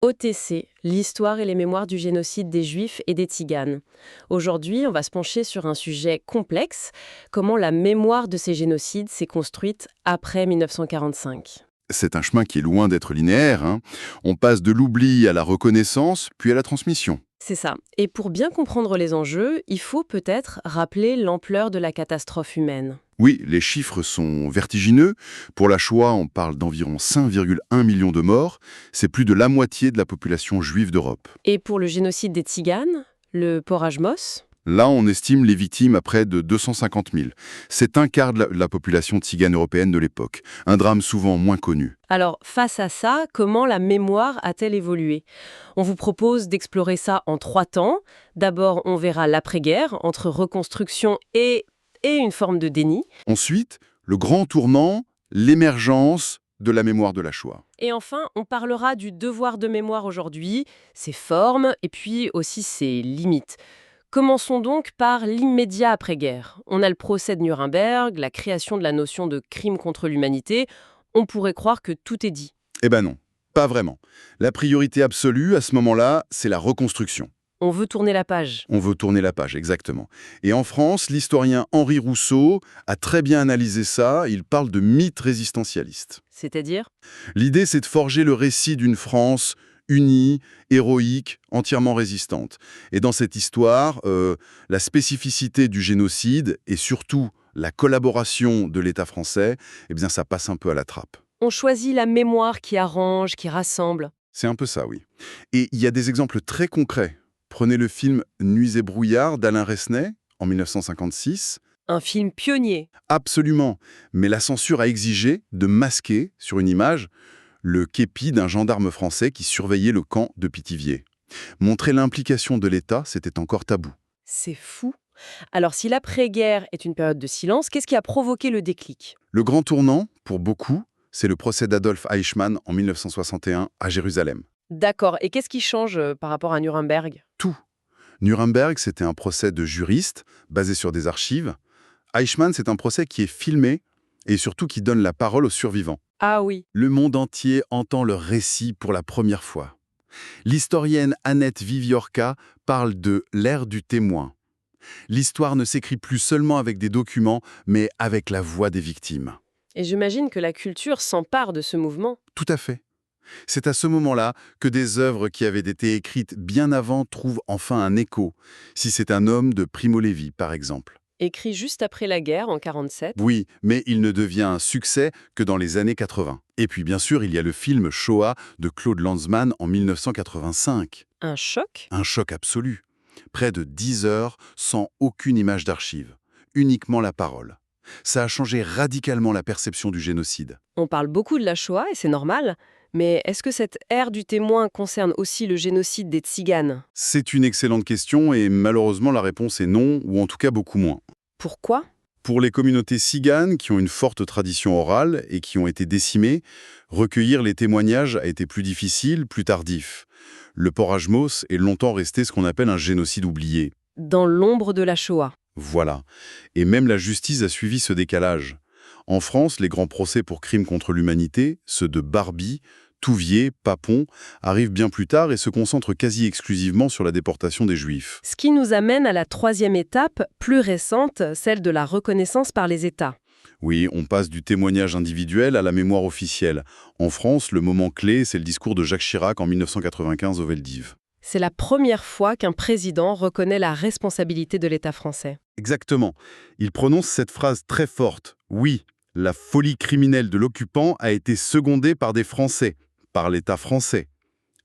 OTC, l'histoire et les mémoires du génocide des Juifs et des Tziganes. Aujourd'hui, on va se pencher sur un sujet complexe, comment la mémoire de ces génocides s'est construite après 1945. C'est un chemin qui est loin d'être linéaire, hein. On passe de l'oubli à la reconnaissance, puis à la transmission. C'est ça. Et pour bien comprendre les enjeux, il faut peut-être rappeler l'ampleur de la catastrophe humaine. Oui, les chiffres sont vertigineux. Pour la Shoah, on parle d'environ 5,1 millions de morts. C'est plus de la moitié de la population juive d'Europe. Et pour le génocide des Tziganes, le Porajmos. Là, on estime les victimes à près de 250 000. C'est un quart de la population tzigane européenne de l'époque. Un drame souvent moins connu. Alors, face à ça, comment la mémoire a-t-elle évolué? On vous propose d'explorer ça en 3 temps. D'abord, on verra l'après-guerre, entre reconstruction et une forme de déni. Ensuite, le grand tournant, l'émergence de la mémoire de la Shoah. Et enfin, on parlera du devoir de mémoire aujourd'hui, ses formes et puis aussi ses limites. Commençons donc par l'immédiat après-guerre. On a le procès de Nuremberg, la création de la notion de crime contre l'humanité. On pourrait croire que tout est dit. Eh ben non, pas vraiment. La priorité absolue, à ce moment-là, c'est la reconstruction. On veut tourner la page. On veut tourner la page, exactement. Et en France, l'historien Henri Rousseau a très bien analysé ça. Il parle de mythe résistentialiste. C'est-à-dire? L'idée, c'est de forger le récit d'une France unie, héroïque, entièrement résistante. Et dans cette histoire, la spécificité du génocide et surtout la collaboration de l'État français, eh bien, ça passe un peu à la trappe. On choisit la mémoire qui arrange, qui rassemble. C'est un peu ça, oui. Et il y a des exemples très concrets. Prenez le film Nuits et brouillards d'Alain Resnais, en 1956. Un film pionnier. Absolument. Mais la censure a exigé de masquer, sur une image, le képi d'un gendarme français qui surveillait le camp de Pithiviers. Montrer l'implication de l'État, c'était encore tabou. C'est fou. Alors si l'après-guerre est une période de silence, qu'est-ce qui a provoqué le déclic? Le grand tournant, pour beaucoup, c'est le procès d'Adolf Eichmann en 1961 à Jérusalem. D'accord. Et qu'est-ce qui change par rapport à Nuremberg? Tout. Nuremberg, c'était un procès de juristes, basé sur des archives. Eichmann, c'est un procès qui est filmé et surtout qui donne la parole aux survivants. Ah oui. Le monde entier entend leur récit pour la première fois. L'historienne Annette Viviorca parle de l'ère du témoin. L'histoire ne s'écrit plus seulement avec des documents, mais avec la voix des victimes. Et j'imagine que la culture s'empare de ce mouvement. Tout à fait. C'est à ce moment-là que des œuvres qui avaient été écrites bien avant trouvent enfin un écho, si c'est un homme de Primo Levi, par exemple. Écrit juste après la guerre, en 47. Oui, mais il ne devient un succès que dans les années 80. Et puis bien sûr, il y a le film Shoah de Claude Lanzmann en 1985. Un choc? Un choc absolu. Près de 10 heures sans aucune image d'archive. Uniquement la parole. Ça a changé radicalement la perception du génocide. On parle beaucoup de la Shoah et c'est normal, mais est-ce que cette ère du témoin concerne aussi le génocide des Tziganes? C'est une excellente question et malheureusement la réponse est non, ou en tout cas beaucoup moins. Pourquoi? Pour les communautés tziganes qui ont une forte tradition orale et qui ont été décimées, recueillir les témoignages a été plus difficile, plus tardif. Le Porajmos est longtemps resté ce qu'on appelle un génocide oublié. Dans l'ombre de la Shoah. Voilà. Et même la justice a suivi ce décalage. En France, les grands procès pour crimes contre l'humanité, ceux de Barbie, Touvier, Papon, arrivent bien plus tard et se concentrent quasi exclusivement sur la déportation des Juifs. Ce qui nous amène à la 3e étape, plus récente, celle de la reconnaissance par les États. Oui, on passe du témoignage individuel à la mémoire officielle. En France, le moment clé, c'est le discours de Jacques Chirac en 1995 au Veldiv. C'est la première fois qu'un président reconnaît la responsabilité de l'État français. Exactement. Il prononce cette phrase très forte. Oui, la folie criminelle de l'occupant a été secondée par des Français, par l'État français.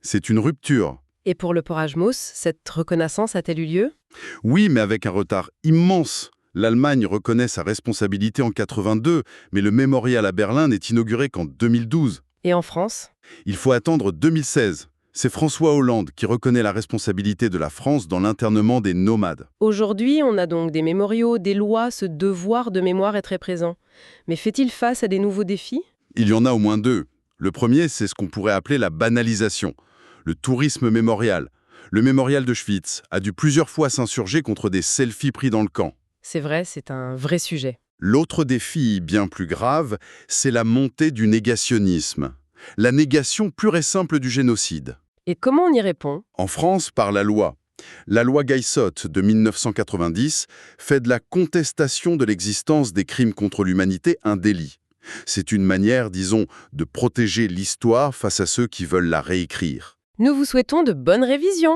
C'est une rupture. Et pour le Porajmos, cette reconnaissance a-t-elle eu lieu? Oui, mais avec un retard immense. L'Allemagne reconnaît sa responsabilité en 82, mais le mémorial à Berlin n'est inauguré qu'en 2012. Et en France? Il faut attendre 2016. C'est François Hollande qui reconnaît la responsabilité de la France dans l'internement des nomades. Aujourd'hui, on a donc des mémoriaux, des lois, ce devoir de mémoire est très présent. Mais fait-il face à des nouveaux défis? Il y en a au moins 2. Le premier, c'est ce qu'on pourrait appeler la banalisation, le tourisme mémorial. Le mémorial d'Auschwitz a dû plusieurs fois s'insurger contre des selfies pris dans le camp. C'est vrai, c'est un vrai sujet. L'autre défi, bien plus grave, c'est la montée du négationnisme. La négation pure et simple du génocide. Et comment on y répond? En France, par la loi. La loi Gaïssot de 1990 fait de la contestation de l'existence des crimes contre l'humanité un délit. C'est une manière, disons, de protéger l'histoire face à ceux qui veulent la réécrire. Nous vous souhaitons de bonnes révisions.